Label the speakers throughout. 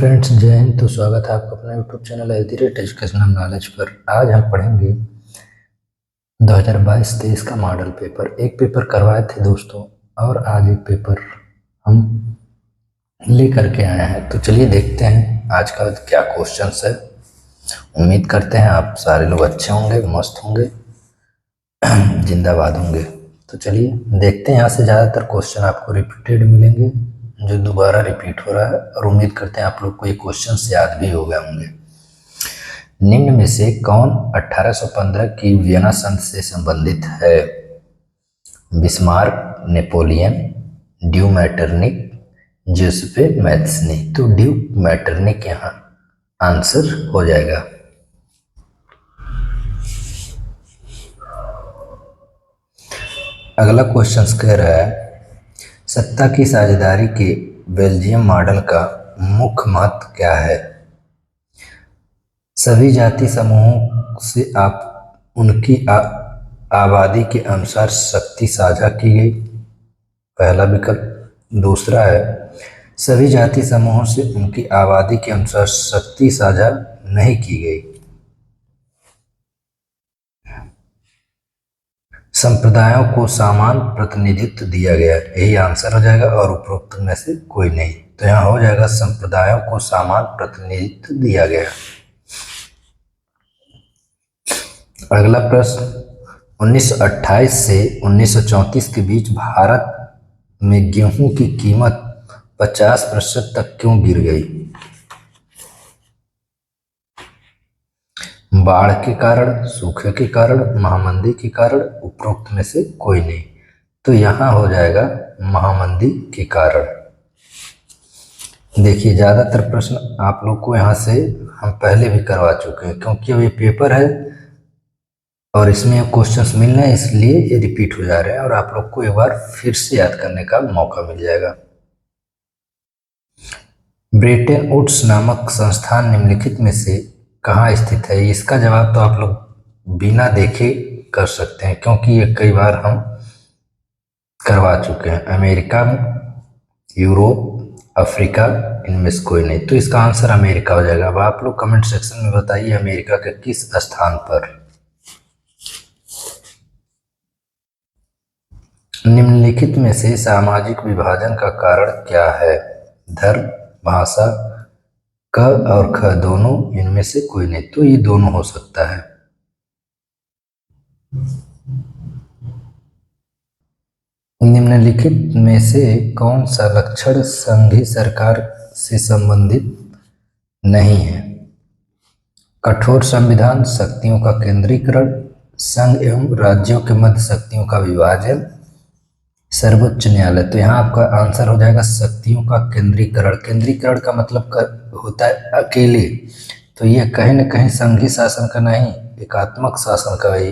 Speaker 1: Friends, जय हिंद। तो स्वागत है आपका अपना YouTube channel educate educational knowledge पर। आज हम पढ़ेंगे 2022-23 का मॉडल पेपर। एक पेपर करवाए थे दोस्तों, और आज एक पेपर हम ले करके आए हैं। तो चलिए देखते हैं आज का क्या क्वेश्चंस है। उम्मीद करते हैं आप सारे लोग अच्छे होंगे, मस्त होंगे, जिंदाबाद होंगे। तो चलिए देखते हैं। यहाँ से ज़्यादातर क्वेश्चन आपको रिपीटेड मिलेंगे, जो दोबारा रिपीट हो रहा है, और उम्मीद करते हैं आप लोग को ये क्वेश्चन याद भी हो गए होंगे। निम्न में से कौन 1815 की वियना संधि से संबंधित है? बिस्मार्क, नेपोलियन, ड्यू मैटरनिक, जोसेफ मैथ्सनी। तो ड्यू मैटरनिक यहाँ आंसर हो जाएगा। अगला क्वेश्चन कह रहा है, सत्ता की साझेदारी के बेल्जियम मॉडल का मुख्य महत्व क्या है? सभी जाति समूहों से आप उनकी आबादी के अनुसार शक्ति साझा की गई, पहला विकल्प। दूसरा है, सभी जाति समूहों से उनकी आबादी के अनुसार शक्ति साझा नहीं की गई। संप्रदायों को समान प्रतिनिधित्व दिया गया, यही आंसर हो जाएगा, और उपरोक्त में से कोई नहीं। तो यहाँ हो जाएगा संप्रदायों को समान प्रतिनिधित्व दिया गया। अगला प्रश्न, 1928 से 1934 के बीच भारत में गेहूं की कीमत 50% तक क्यों गिर गई? बाढ़ के कारण, सूखे के कारण, महामंदी के कारण, उपरोक्त में से कोई नहीं। तो यहाँ हो जाएगा महामंदी के कारण। देखिए, ज़्यादातर प्रश्न आप लोग को यहाँ से हम पहले भी करवा चुके हैं, क्योंकि अब ये पेपर है और इसमें क्वेश्चंस मिल रहे हैं, इसलिए ये रिपीट हो जा रहे हैं और आप लोग को एक बार फिर से याद करने का मौका मिल जाएगा। ब्रेटन वुड्स नामक संस्थान निम्नलिखित में से कहाँ स्थित है? इसका जवाब तो आप लोग बिना देखे कर सकते हैं, क्योंकि ये कई बार हम करवा चुके हैं। अमेरिका में, यूरोप, अफ्रीका, इनमें से कोई नहीं। तो इसका आंसर अमेरिका हो जाएगा। अब आप लोग कमेंट सेक्शन में बताइए अमेरिका के किस स्थान पर। निम्नलिखित में से सामाजिक विभाजन का कारण क्या है? धर्म, भाषा, क और ख दोनों, इनमें से कोई नहीं। तो ये दोनों हो सकता है। निम्नलिखित में से कौन सा लक्षण संघीय सरकार से संबंधित नहीं है? कठोर संविधान, शक्तियों का केंद्रीकरण, संघ एवं राज्यों के मध्य शक्तियों का विभाजन, सर्वोच्च न्यायालय। तो यहाँ आपका आंसर हो जाएगा शक्तियों का केंद्रीकरण। केंद्रीकरण का मतलब होता है अकेले। तो ये कहीं न कहीं संघीय शासन का नहीं, एकात्मक शासन का ही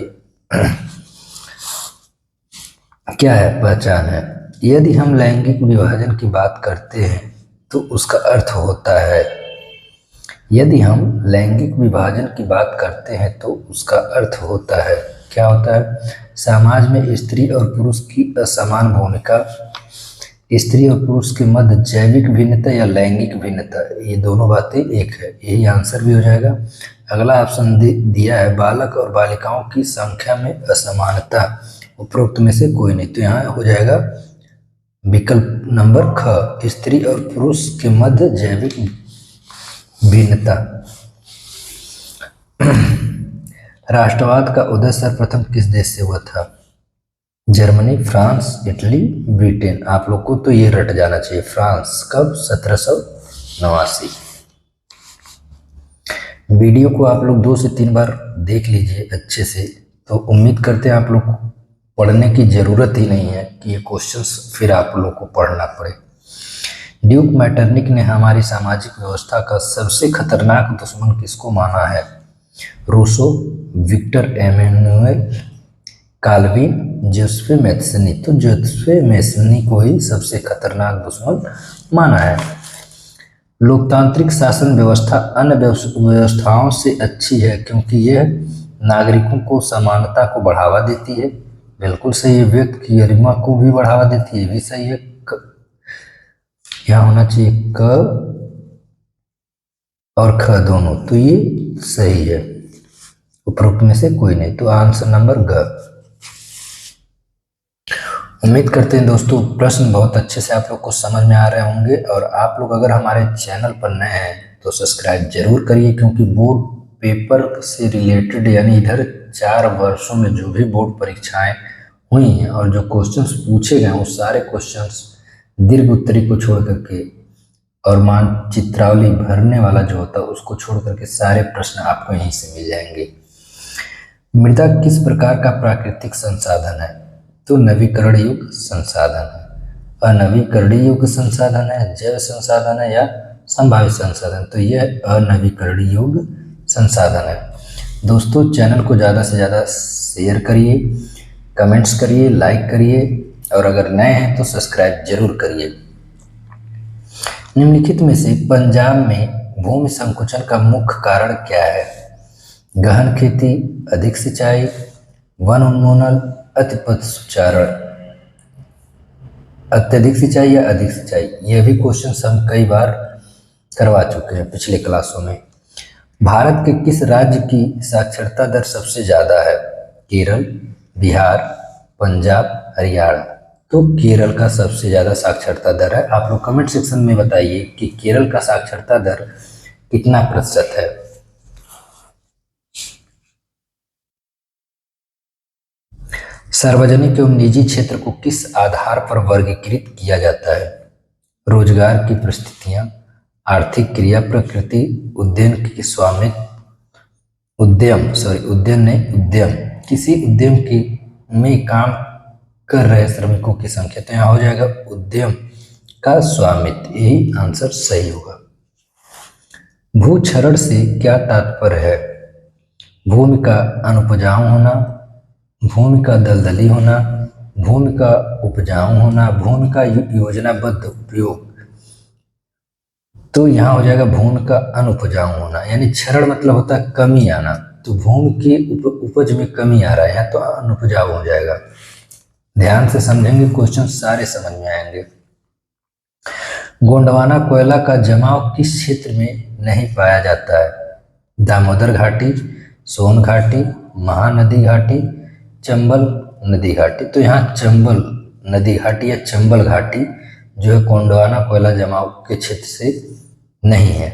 Speaker 1: क्या है, पहचान है। यदि हम लैंगिक विभाजन की बात करते हैं तो उसका अर्थ होता है, यदि हम लैंगिक विभाजन की बात करते हैं तो उसका अर्थ होता है, क्या होता है? समाज में स्त्री और पुरुष की असमान भूमिका, स्त्री और पुरुष के मध्य जैविक भिन्नता या लैंगिक भिन्नता, ये दोनों बातें एक है, यही आंसर भी हो जाएगा। अगला ऑप्शन दिया है बालक और बालिकाओं की संख्या में असमानता, उपरोक्त में से कोई नहीं। तो यहाँ हो जाएगा विकल्प नंबर ख, स्त्री और पुरुष के मध्य जैविक भिन्नता। राष्ट्रवाद का उदय सर्वप्रथम किस देश से हुआ था? Germany, France, Italy, Britain. आप लोग को तो ये रट जाना चाहिए। फ्रांस, कब? 1789। वीडियो को आप लोग 2 से 3 बार देख लीजिए अच्छे से, तो उम्मीद करते हैं आप लोग को पढ़ने की ज़रूरत ही नहीं है कि ये क्वेश्चंस फिर आप लोग को पढ़ना पड़े। ड्यूक मैटरनिक ने हमारी सामाजिक व्यवस्था का सबसे खतरनाक दुश्मन किसको माना है? Rousseau, Victor Emmanuel, Calvin, Joseph Mazzini. तो जोसेफ मैथ्सनी को ही सबसे खतरनाक दुश्मन माना है। लोकतांत्रिक शासन व्यवस्था अन्य व्यवस्थाओं से अच्छी है क्योंकि यह नागरिकों को समानता को बढ़ावा देती है। बिल्कुल सही है। व्यक्ति की गरिमा को भी बढ़ावा देती है, भी सही है। यहाँ होना चाहिए क, और ख दोनों, तो ये सही है। उपरोक्त में से कोई नहीं, तो आंसर नंबर ग। उम्मीद करते हैं दोस्तों प्रश्न बहुत अच्छे से आप लोग को समझ में आ रहे होंगे, और आप लोग अगर हमारे चैनल पर नए हैं तो सब्सक्राइब जरूर करिए, क्योंकि बोर्ड पेपर से रिलेटेड यानी इधर 4 वर्षों में जो भी बोर्ड परीक्षाएं हुई हैं और जो क्वेश्चंस पूछे गए वो सारे क्वेश्चंस दीर्घ उत्तरी को छोड़ करके और मानचित्रावली भरने वाला जो होता है उसको छोड़ करके सारे प्रश्न आपको यहीं से मिल जाएंगे। मृदा किस प्रकार का प्राकृतिक संसाधन है? तो नवीकरण युग संसाधन है। अनवीकरणीय युग संसाधन है, जैव संसाधन है, या संभावित संसाधन? तो यह अनवीकरणीय युग संसाधन है। दोस्तों चैनल को ज़्यादा से ज़्यादा शेयर करिए, कमेंट्स करिए, लाइक करिए, और अगर नए हैं तो सब्सक्राइब जरूर करिए। निम्नलिखित में से पंजाब में भूमि संकुचन का मुख्य कारण क्या है? गहन खेती, अधिक सिंचाई, वन उन्मूलन, अतिपथ सुचारण। अत्यधिक सिंचाई या अधिक सिंचाई, यह भी क्वेश्चन हम कई बार करवा चुके हैं पिछले क्लासों में। भारत के किस राज्य की साक्षरता दर सबसे ज़्यादा है? केरल, बिहार, पंजाब, हरियाणा। तो केरल का सबसे ज़्यादा साक्षरता दर है। आप लोग कमेंट सेक्शन में बताइए कि केरल का साक्षरता दर कितना प्रतिशत है। सार्वजनिक एवं निजी क्षेत्र को किस आधार पर वर्गीकृत किया जाता है? रोजगार की परिस्थितियां, आर्थिक क्रिया प्रकृति, उद्यम की स्वामित्व, उद्यम, किसी उद्यम की में काम कर रहे श्रमिकों की संख्या। तो यहाँ हो जाएगा उद्यम का स्वामित्व, यही आंसर सही होगा। भूक्षरण से क्या तात्पर्य है? भूमि का अनुपजाऊ होना, भूमि का दलदली होना, भूमि का उपजाऊ होना, भूमि का योजनाबद्ध उपयोग। तो यहाँ हो जाएगा भूमि का अनुपजाऊ होना, यानी क्षरण मतलब होता है कमी आना, तो भूमि की उपज में कमी आ रहा है यहाँ, तो अनुपजाऊ हो जाएगा। ध्यान से समझेंगे क्वेश्चन सारे समझ में आएंगे। गोंडवाना कोयला का जमाव किस क्षेत्र में नहीं पाया जाता है? दामोदर घाटी, सोन घाटी, महानदी घाटी, चंबल नदी घाटी। तो यहाँ चंबल नदी घाटी या चंबल घाटी जो है गोंडवाना कोयला जमाव के क्षेत्र से नहीं है।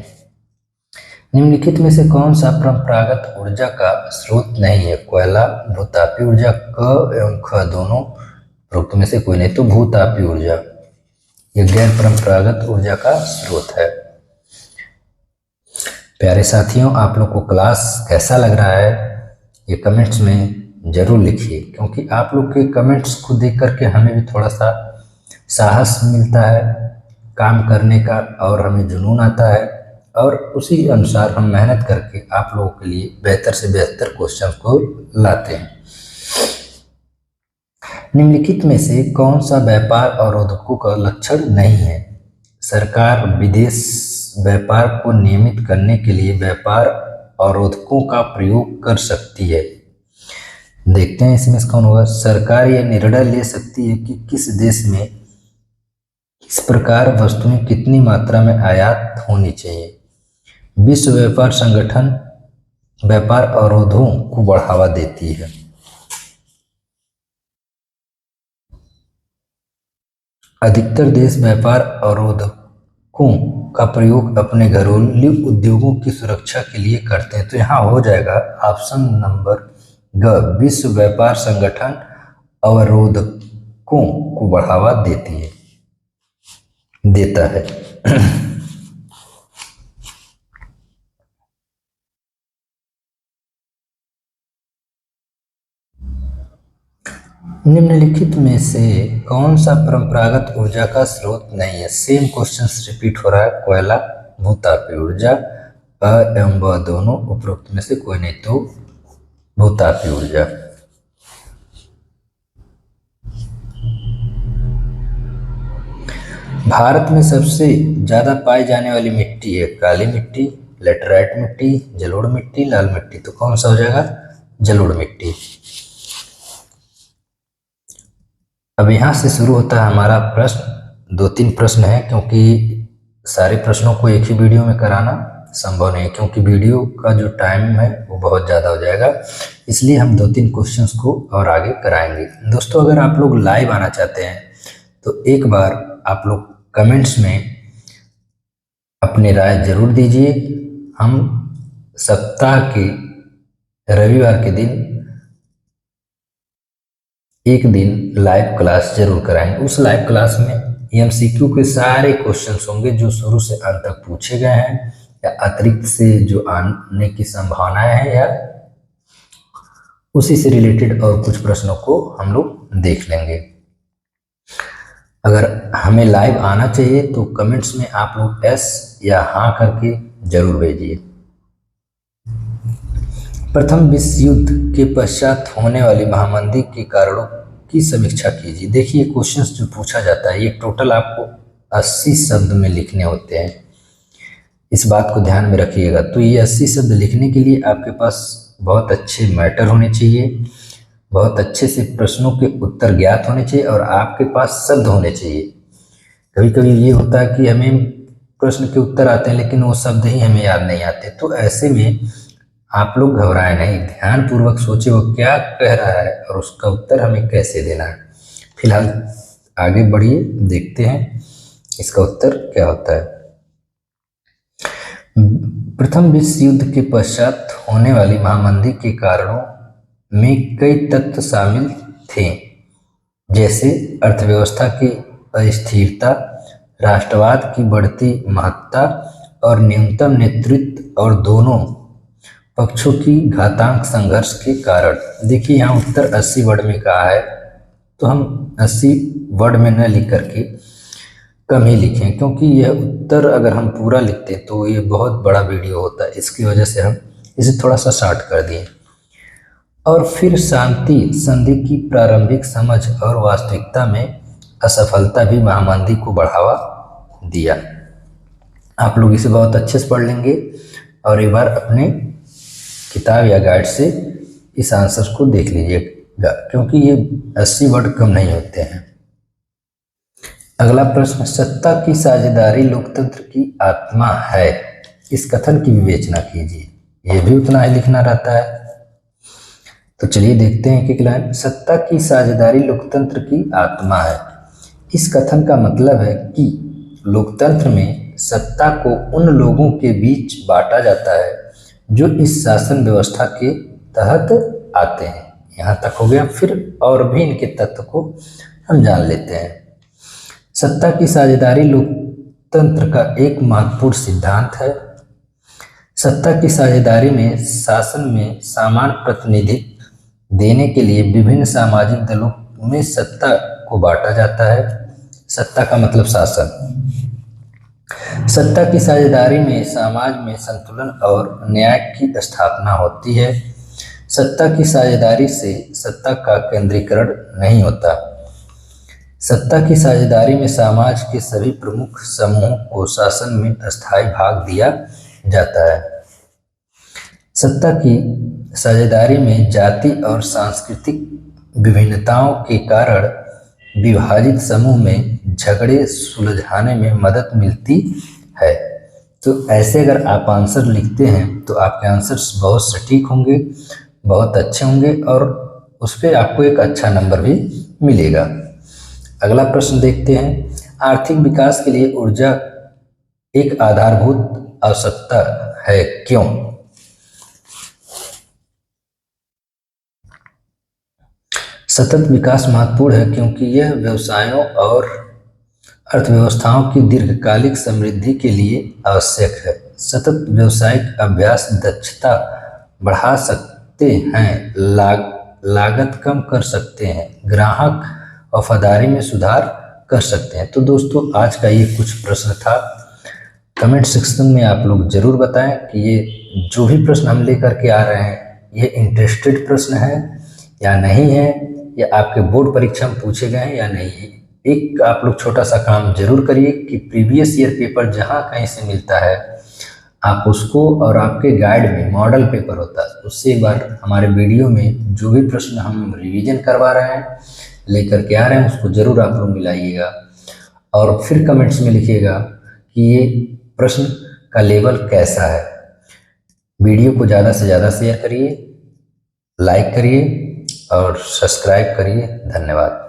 Speaker 1: निम्नलिखित में से कौन सा परंपरागत ऊर्जा का स्रोत नहीं है? कोयला, भूतापी ऊर्जा, क एवं ख दोनों, उपरोक्त में से कोई नहीं, तो भूतापी ऊर्जा यह गैर परंपरागत ऊर्जा का स्रोत है। प्यारे साथियों, आप लोग को क्लास कैसा लग रहा है ये कमेंट्स में जरूर लिखिए, क्योंकि आप लोग के कमेंट्स को देख करके हमें भी थोड़ा सा साहस मिलता है काम करने का, और हमें जुनून आता है, और उसी अनुसार हम मेहनत करके आप लोगों के लिए बेहतर से बेहतर क्वेश्चन को लाते हैं। निम्नलिखित में से कौन सा व्यापार अवरोधकों का लक्षण नहीं है? सरकार विदेश व्यापार को नियमित करने के लिए व्यापार अवरोधकों का प्रयोग कर सकती है। देखते हैं इसमें कौन होगा। सरकार यह निर्णय ले सकती है कि किस देश में किस प्रकार वस्तुएं कितनी मात्रा में आयात होनी चाहिए। विश्व व्यापार संगठन व्यापार अवरोधों को बढ़ावा देती है। अधिकतर देश व्यापार अवरोधकों का प्रयोग अपने घरेलू उद्योगों की सुरक्षा के लिए करते हैं। तो यहाँ हो जाएगा ऑप्शन नंबर ग, विश्व व्यापार संगठन अवरोधकों को बढ़ावा देता है। निम्नलिखित में से कौन सा परंपरागत ऊर्जा का स्रोत नहीं है? सेम क्वेश्चन रिपीट हो रहा है। कोयला, भूतापी ऊर्जा, अ एवं ब दोनों, उपरोक्त में से कोई नहीं, तो भूतापी ऊर्जा। भारत में सबसे ज्यादा पाई जाने वाली मिट्टी है काली मिट्टी, लेटराइट मिट्टी, जलोढ़ मिट्टी, लाल मिट्टी। तो कौन सा हो जाएगा? जलोढ़ मिट्टी। अब यहाँ से शुरू होता है हमारा प्रश्न। 2-3 प्रश्न है, क्योंकि सारे प्रश्नों को एक ही वीडियो में कराना संभव नहीं है, क्योंकि वीडियो का जो टाइम है वो बहुत ज़्यादा हो जाएगा। इसलिए हम 2-3 क्वेश्चंस को और आगे कराएंगे। दोस्तों, अगर आप लोग लाइव आना चाहते हैं तो एक बार आप लोग कमेंट्स में अपनी राय जरूर दीजिए। हम सप्ताह के रविवार के दिन एक दिन लाइव क्लास जरूर कराएंगे। उस लाइव क्लास में एमसीक्यू के सारे क्वेश्चंस होंगे जो शुरू से अंत तक पूछे गए हैं, या अतिरिक्त से जो आने की संभावनाएं हैं, या उसी से रिलेटेड और कुछ प्रश्नों को हम लोग देख लेंगे। अगर हमें लाइव आना चाहिए तो कमेंट्स में आप लोग एस या हाँ करके जरूर भेजिए। प्रथम विश्व युद्ध के पश्चात होने वाली महामंदी के कारणों की समीक्षा कीजिए। देखिए, क्वेश्चंस जो पूछा जाता है ये टोटल आपको 80 शब्द में लिखने होते हैं, इस बात को ध्यान में रखिएगा। तो ये 80 शब्द लिखने के लिए आपके पास बहुत अच्छे मैटर होने चाहिए, बहुत अच्छे से प्रश्नों के उत्तर ज्ञात होने चाहिए, और आपके पास शब्द होने चाहिए। कभी कभी ये होता है कि हमें प्रश्न के उत्तर आते हैं लेकिन वो शब्द ही हमें याद नहीं आते। तो ऐसे में आप लोग घबराएं नहीं, ध्यानपूर्वक सोचे वो क्या कह रहा है और उसका उत्तर हमें कैसे देना है। फिलहाल आगे बढ़िए, देखते हैं इसका उत्तर क्या होता है। प्रथम विश्व युद्ध के पश्चात होने वाली महामंदी के कारणों में कई तत्व शामिल थे, जैसे अर्थव्यवस्था की अस्थिरता, राष्ट्रवाद की बढ़ती महत्ता और न्यूनतम नेतृत्व और दोनों पक्षों की घातक संघर्ष के कारण। देखिए, यहाँ उत्तर 80 वर्ड में कहा है, तो हम 80 वर्ड में न लिख करके कम ही लिखें, क्योंकि यह उत्तर अगर हम पूरा लिखते तो ये बहुत बड़ा वीडियो होता है। इसकी वजह से हम इसे थोड़ा सा शॉर्ट कर दिए। और फिर शांति संधि की प्रारंभिक समझ और वास्तविकता में असफलता भी महामंदी को बढ़ावा दिया। आप लोग इसे बहुत अच्छे से पढ़ लेंगे और एक बार अपने किताब या गाइड से इस आंसर को देख लीजिएगा, क्योंकि ये 80 वर्ड कम नहीं होते हैं। अगला प्रश्न, सत्ता की साझेदारी लोकतंत्र की आत्मा है, इस कथन की विवेचना कीजिए। यह भी उतना ही लिखना रहता है। तो चलिए देखते हैं कि लाइन, सत्ता की साझेदारी लोकतंत्र की आत्मा है। इस कथन का मतलब है कि लोकतंत्र में सत्ता को उन लोगों के बीच बांटा जाता है जो इस शासन व्यवस्था के तहत आते हैं। यहाँ तक हो गया। फिर और भी इनके तत्व को हम जान लेते हैं। सत्ता की साझेदारी लोकतंत्र का एक महत्वपूर्ण सिद्धांत है। सत्ता की साझेदारी में शासन में समान प्रतिनिधित्व देने के लिए विभिन्न सामाजिक दलों में सत्ता को बांटा जाता है। सत्ता का मतलब शासन। सत्ता की साझेदारी में समाज में संतुलन और न्याय की स्थापना होती है। सत्ता की साझेदारी से सत्ता का केंद्रीकरण नहीं होता। सत्ता की साझेदारी में समाज के सभी प्रमुख समूहों को शासन में स्थायी भाग दिया जाता है। सत्ता की साझेदारी में जाति और सांस्कृतिक विभिन्नताओं के कारण विभाजित समूह में झगड़े सुलझाने में मदद मिलती है। तो ऐसे अगर आप आंसर लिखते हैं तो आपके आंसर्स बहुत सटीक होंगे, बहुत अच्छे होंगे, और उस पर आपको एक अच्छा नंबर भी मिलेगा। अगला प्रश्न देखते हैं, आर्थिक विकास के लिए ऊर्जा एक आधारभूत आवश्यकता है, क्यों? सतत विकास महत्वपूर्ण है क्योंकि यह व्यवसायों और अर्थव्यवस्थाओं की दीर्घकालिक समृद्धि के लिए आवश्यक है। सतत व्यावसायिक अभ्यास दक्षता बढ़ा सकते हैं, लागत कम कर सकते हैं, ग्राहक वफादारी में सुधार कर सकते हैं। तो दोस्तों, आज का ये कुछ प्रश्न था। कमेंट सेक्शन में आप लोग जरूर बताएं कि ये जो भी प्रश्न हम लेकर के आ रहे हैं ये इंटरेस्टेड प्रश्न है या नहीं है, या आपके बोर्ड परीक्षा में पूछे गए हैं या नहीं है। एक आप लोग छोटा सा काम जरूर करिए कि प्रीवियस ईयर पेपर जहाँ कहीं से मिलता है आप उसको, और आपके गाइड में मॉडल पेपर होता है उससे एक बार हमारे वीडियो में जो भी प्रश्न हम रिवीजन करवा रहे हैं लेकर के आ रहे हैं उसको जरूर आप लोग मिलाइएगा, और फिर कमेंट्स में लिखिएगा कि ये प्रश्न का लेवल कैसा है। वीडियो को ज़्यादा से ज़्यादा शेयर करिए, लाइक करिए और सब्सक्राइब करिए। धन्यवाद।